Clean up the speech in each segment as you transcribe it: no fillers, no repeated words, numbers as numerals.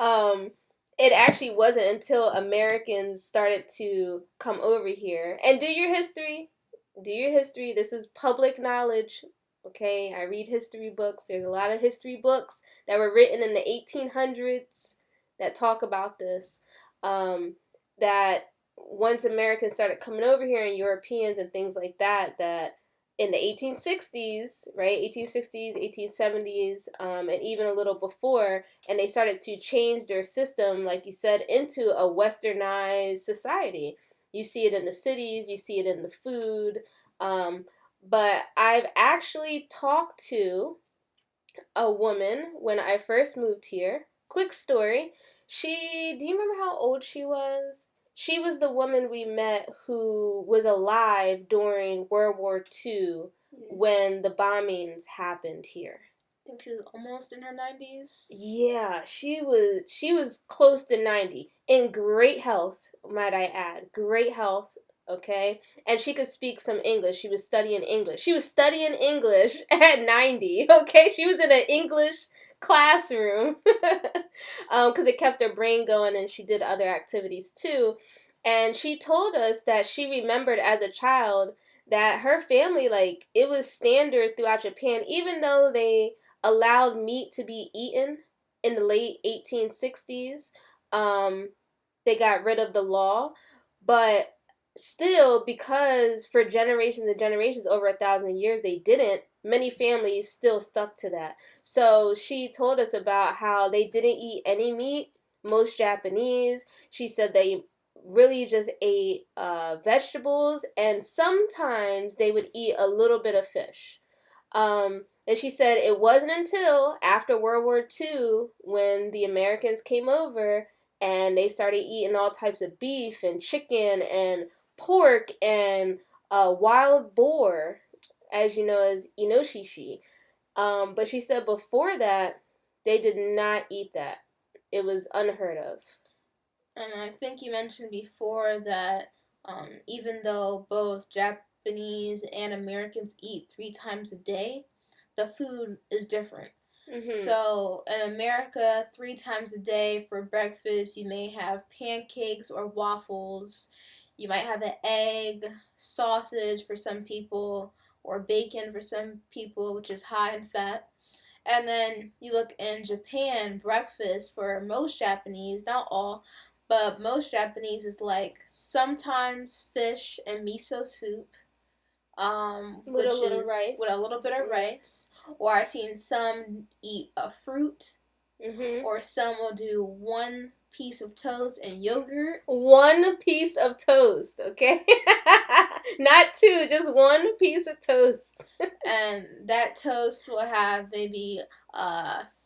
um, it actually wasn't until Americans started to come over here and do your history. Do your history. This is public knowledge. Okay, I read history books. There's a lot of history books that were written in the 1800s that talk about this. That once Americans started coming over here and Europeans and things like that, that in the 1860s, right, 1860s, 1870s, and even a little before, and they started to change their system, like you said, into a westernized society. You see it in the cities, you see it in the food. But I've actually talked to a woman when I first moved here. Quick story. Do you remember how old she was? She was the woman we met who was alive during World War II when the bombings happened here. I think she was almost in her 90s. Yeah, she was close to 90 in great health, might I add. Great health, okay? And she could speak some English. She was studying English. She was studying English at 90, okay? She was in an English classroom because it kept her brain going, and she did other activities too. And she told us that she remembered as a child that her family, like, it was standard throughout Japan, even though they allowed meat to be eaten in the late 1860s. They got rid of the law, but still, because for generations and generations, over 1,000 years, they didn't. Many families still stuck to that. So she told us about how they didn't eat any meat. Most Japanese, she said they really just ate vegetables, and sometimes they would eat a little bit of fish. And she said it wasn't until after World War II when the Americans came over and they started eating all types of beef and chicken and pork and wild boar, as you know, as inoshishi. But she said before that, they did not eat that. It was unheard of. And I think you mentioned before that even though both Japanese and Americans eat 3 times a day, the food is different. Mm-hmm. So in America, 3 times a day for breakfast, you may have pancakes or waffles. You might have an egg, sausage for some people, or bacon for some people, which is high in fat. And then you look in Japan, breakfast for most Japanese, not all, but most Japanese is like sometimes fish and miso soup, With a little rice. With a little bit of rice. Or I've seen some eat a fruit, or some will do one piece of toast and yogurt. One piece of toast, okay? Not two, just one piece of toast. And that toast will have maybe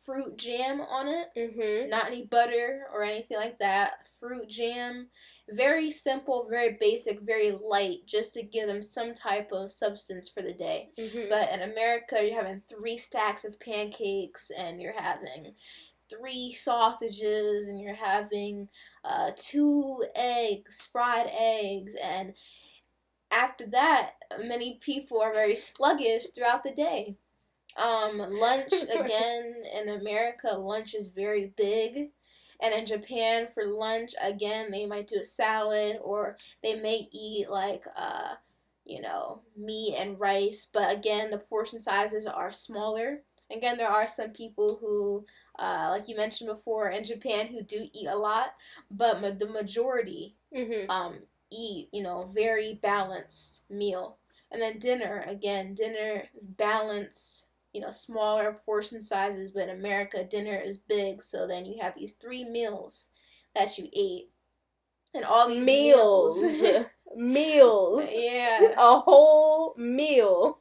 fruit jam on it. Not any butter or anything like that. Fruit jam. Very simple, very basic, very light, just to give them some type of substance for the day. But in America, you're having 3 stacks of pancakes, and you're having 3 sausages, and you're having 2 eggs, fried eggs, and after that, many people are very sluggish throughout the day. Lunch, again, in America, lunch is very big. And in Japan, for lunch, again, they might do a salad, or they may eat, like, meat and rice. But again, the portion sizes are smaller. Again, there are some people who, like you mentioned before, in Japan, who do eat a lot. But the majority, eat, very balanced meal. And then dinner, again, dinner is balanced, smaller portion sizes, but in America, dinner is big, so then you have these 3 meals that you ate. And all these meals. Meals. Yeah. A whole meal.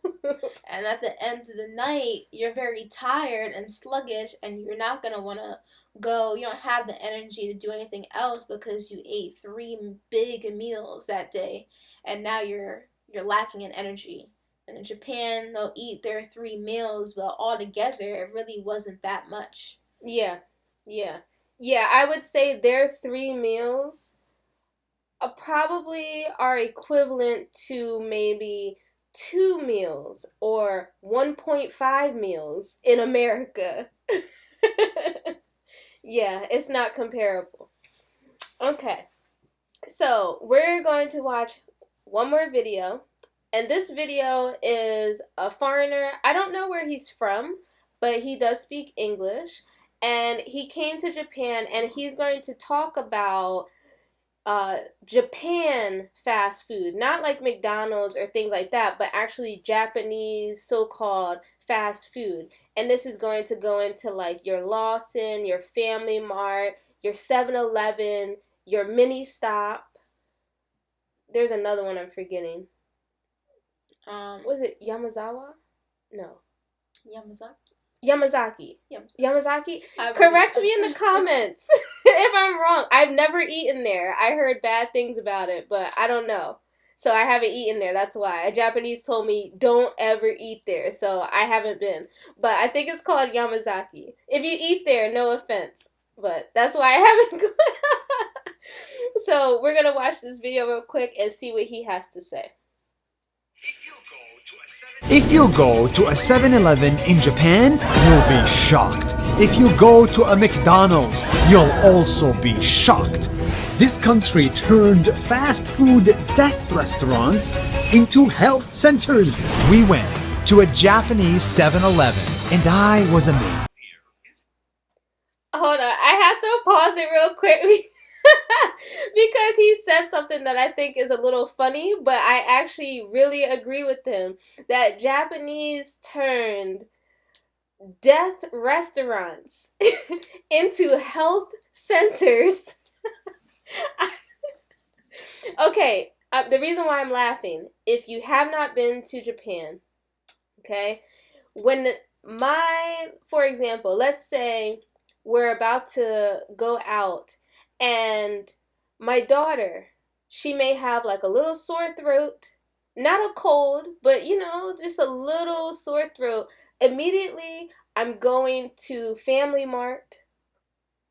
And at the end of the night, you're very tired and sluggish, and you're not going to want to go. You don't have the energy to do anything else because you ate 3 big meals that day, and now you're lacking in energy. And in Japan, they'll eat their 3 meals, but altogether, it really wasn't that much. Yeah. I would say their 3 meals probably are equivalent to maybe 2 meals or 1.5 meals in America. Yeah, it's not comparable. Okay, so we're going to watch one more video. And this video is a foreigner. I don't know where he's from, but he does speak English. And he came to Japan and he's going to talk about Japan fast food. Not like McDonald's or things like that, but actually Japanese so called fast food. And this is going to go into like your Lawson, your Family Mart, your 7-Eleven, your Mini Stop. There's another one I'm forgetting. Was it Yamazawa? No. Yamazaki. Correct me in the comments if I'm wrong. I've never eaten there. I heard bad things about it, but I don't know. So I haven't eaten there. That's why. A Japanese told me don't ever eat there. So I haven't been. But I think it's called Yamazaki. If you eat there, no offense. But that's why I haven't gone. So we're going to watch this video real quick and see what he has to say. If you go to a 7-Eleven in Japan, you'll be shocked. If you go to a McDonald's, you'll also be shocked. This country turned fast food death restaurants into health centers. We went to a Japanese 7-Eleven and I was amazed. Hold on, I have to pause it real quick because he said something that I think is a little funny, but I actually really agree with him. That Japanese turned death restaurants into health centers. Okay, the reason why I'm laughing, if you have not been to Japan, okay, for example, let's say we're about to go out and my daughter, she may have like a little sore throat, not a cold, but just a little sore throat. Immediately, I'm going to Family Mart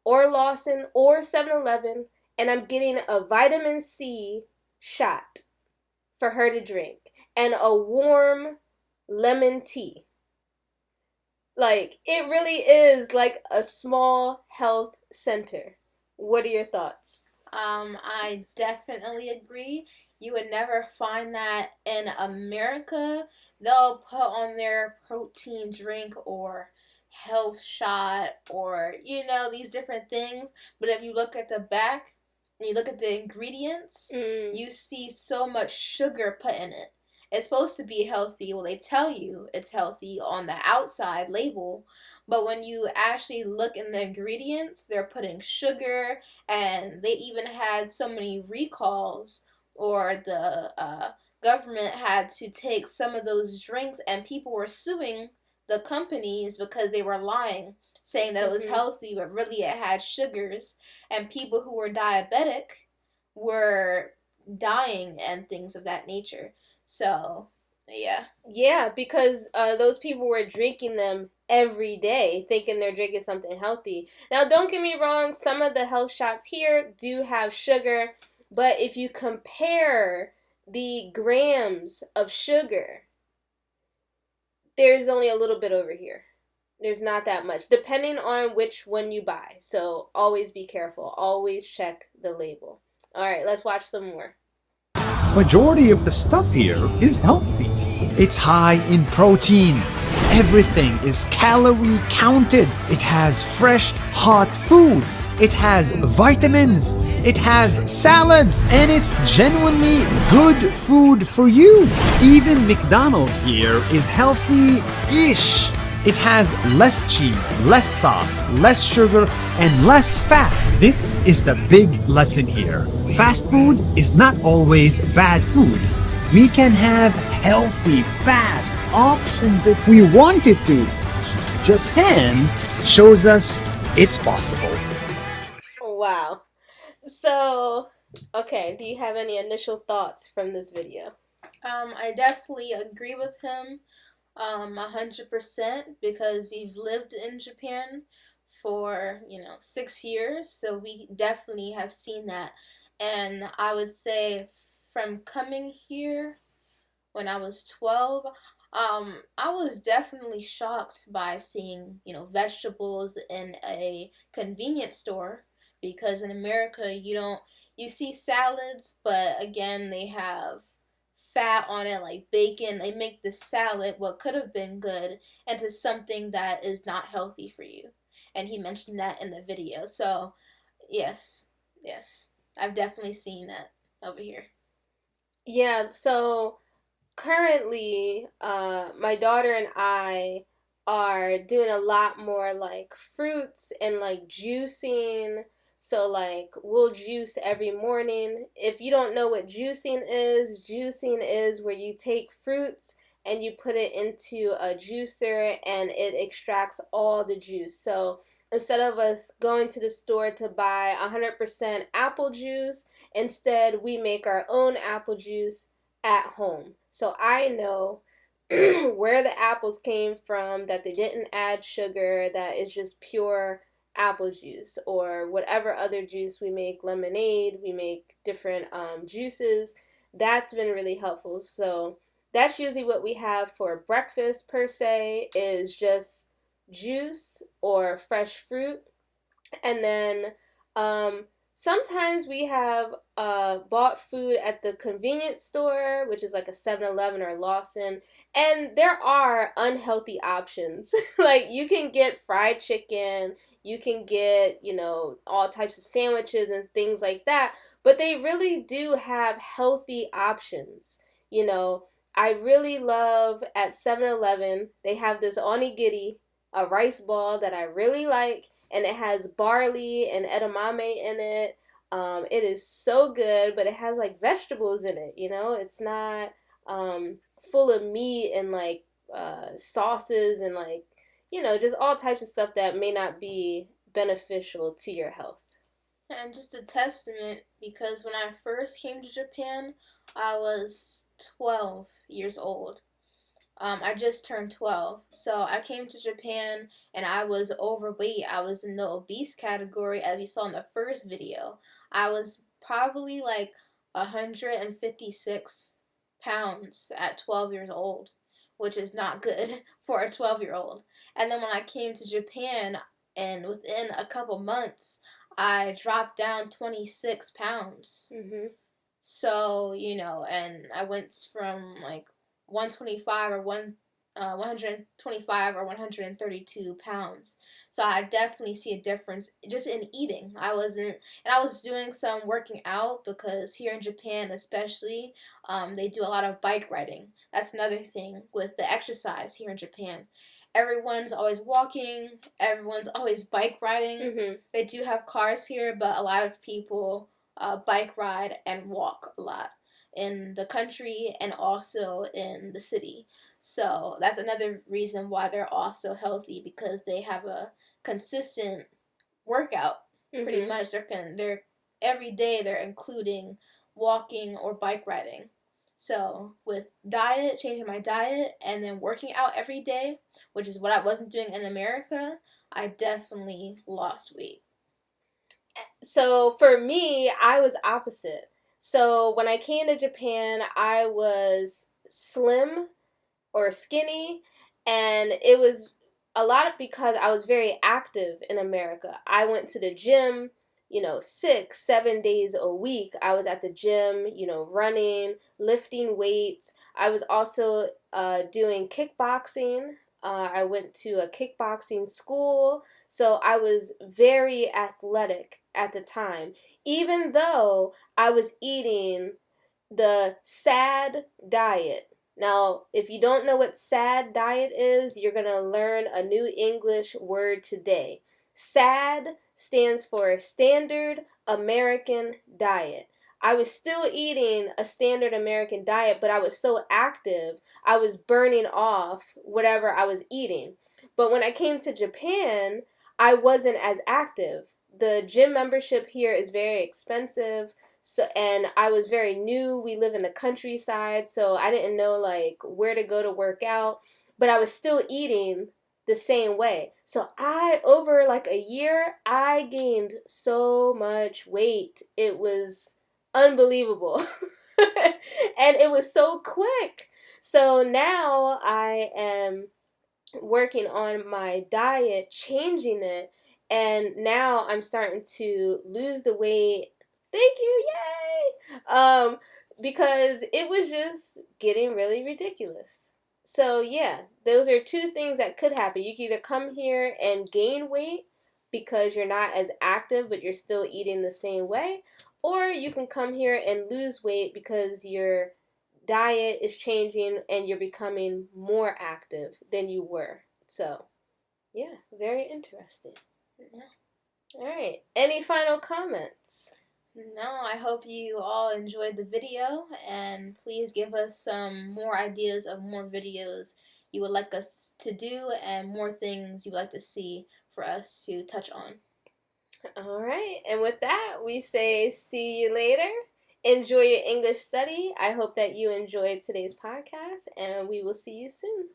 or Lawson or 7-Eleven and I'm getting a vitamin C shot for her to drink and a warm lemon tea. Like, it really is like a small health center. What are your thoughts? I definitely agree. You would never find that in America. They'll put on their protein drink or health shot or, these different things. But if you look at the back and you look at the ingredients, you see so much sugar put in it. It's supposed to be healthy. Well, they tell you it's healthy on the outside label, but when you actually look in the ingredients, they're putting sugar, and they even had so many recalls, or the government had to take some of those drinks, and people were suing the companies because they were lying, saying that it was healthy, but really it had sugars, and people who were diabetic were dying and things of that nature. So, yeah. Yeah, because those people were drinking them every day, thinking they're drinking something healthy. Now, don't get me wrong, some of the health shots here do have sugar, but if you compare the grams of sugar, there's only a little bit over here. There's not that much, depending on which one you buy. So, always be careful. Always check the label. All right, let's watch some more. Majority of the stuff here is healthy. It's high in protein. Everything is calorie counted. It has fresh, hot food. It has vitamins. It has salads. And it's genuinely good food for you. Even McDonald's here is healthy-ish. It has less cheese, less sauce, less sugar, and less fat. This is the big lesson here. Fast food is not always bad food. We can have healthy, fast options if we wanted to. Japan shows us it's possible. Wow. So, okay, do you have any initial thoughts from this video? I definitely agree with him. 100%, because we've lived in Japan for 6 years, so we definitely have seen that. And I would say from coming here when I was 12, I was definitely shocked by seeing, vegetables in a convenience store, because in America you see salads, but again they have fat on it like bacon. They make the salad, what could have been good, into something that is not healthy for you. And he mentioned that in the video. So, yes. Yes. I've definitely seen that over here. Yeah, so currently, my daughter and I are doing a lot more like fruits and like juicing. So like we'll juice every morning. If you don't know what juicing is where you take fruits and you put it into a juicer and it extracts all the juice. So instead of us going to the store to buy 100% apple juice, instead we make our own apple juice at home. So I know where the apples came from, that they didn't add sugar, that it's just pure apple juice, or whatever other juice we make, lemonade, we make different juices. That's been really helpful. So that's usually what we have for breakfast per se, is just juice or fresh fruit. And then sometimes we have bought food at the convenience store, which is like a 7-Eleven or Lawson, and there are unhealthy options. Like you can get fried chicken, you can get, all types of sandwiches and things like that, but they really do have healthy options. You know, I really love at 7-Eleven, they have this onigiri, a rice ball that I really like, and it has barley and edamame in it. It is so good, but it has like vegetables in it. It's not full of meat and like sauces and like just all types of stuff that may not be beneficial to your health. And just a testament, because when I first came to Japan, I was 12 years old. I just turned 12. So I came to Japan and I was overweight. I was in the obese category, as we saw in the first video. I was probably like 156 pounds at 12 years old, which is not good for a 12-year-old. And then when I came to Japan, and within a couple months, I dropped down 26 pounds. Mm-hmm. So, and I went from like 125 or 125 or 132 pounds. So I definitely see a difference just in eating. I was doing some working out, because here in Japan especially, they do a lot of bike riding. That's another thing with the exercise here in Japan. Everyone's always walking, everyone's always bike riding. Mm-hmm. They do have cars here, but a lot of people bike ride and walk a lot in the country and also in the city. So that's another reason why they're also healthy, because they have a consistent workout. Mm-hmm. Pretty much, they're every day they're including walking or bike riding. So with changing my diet, and then working out every day, which is what I wasn't doing in America, I definitely lost weight. So for me, I was opposite. So when I came to Japan, I was slim or skinny, and it was a lot because I was very active in America. I went to the gym, 6-7 days a week. I was at the gym, running, lifting weights. I was also doing kickboxing. I went to a kickboxing school, so I was very athletic at the time, even though I was eating the SAD diet. Now, if you don't know what SAD diet is, you're going to learn a new English word today. SAD stands for Standard American Diet. I was still eating a standard American diet, but I was so active, I was burning off whatever I was eating. But when I came to Japan, I wasn't as active. The gym membership here is very expensive. So, and I was very new. We live in the countryside, so I didn't know like where to go to work out, but I was still eating the same way. So over like a year, I gained so much weight. It was unbelievable. And it was so quick. So now I am working on my diet, changing it, and now I'm starting to lose the weight. Thank you, yay! Because it was just getting really ridiculous. So yeah, those are two things that could happen. You can either come here and gain weight because you're not as active but you're still eating the same way, or you can come here and lose weight because your diet is changing and you're becoming more active than you were. So, yeah, very interesting. Yeah. All right. Any final comments? No, I hope you all enjoyed the video, and please give us some more ideas of more videos you would like us to do and more things you'd like to see for us to touch on. All right. And with that, we say see you later. Enjoy your English study. I hope that you enjoyed today's podcast, and we will see you soon.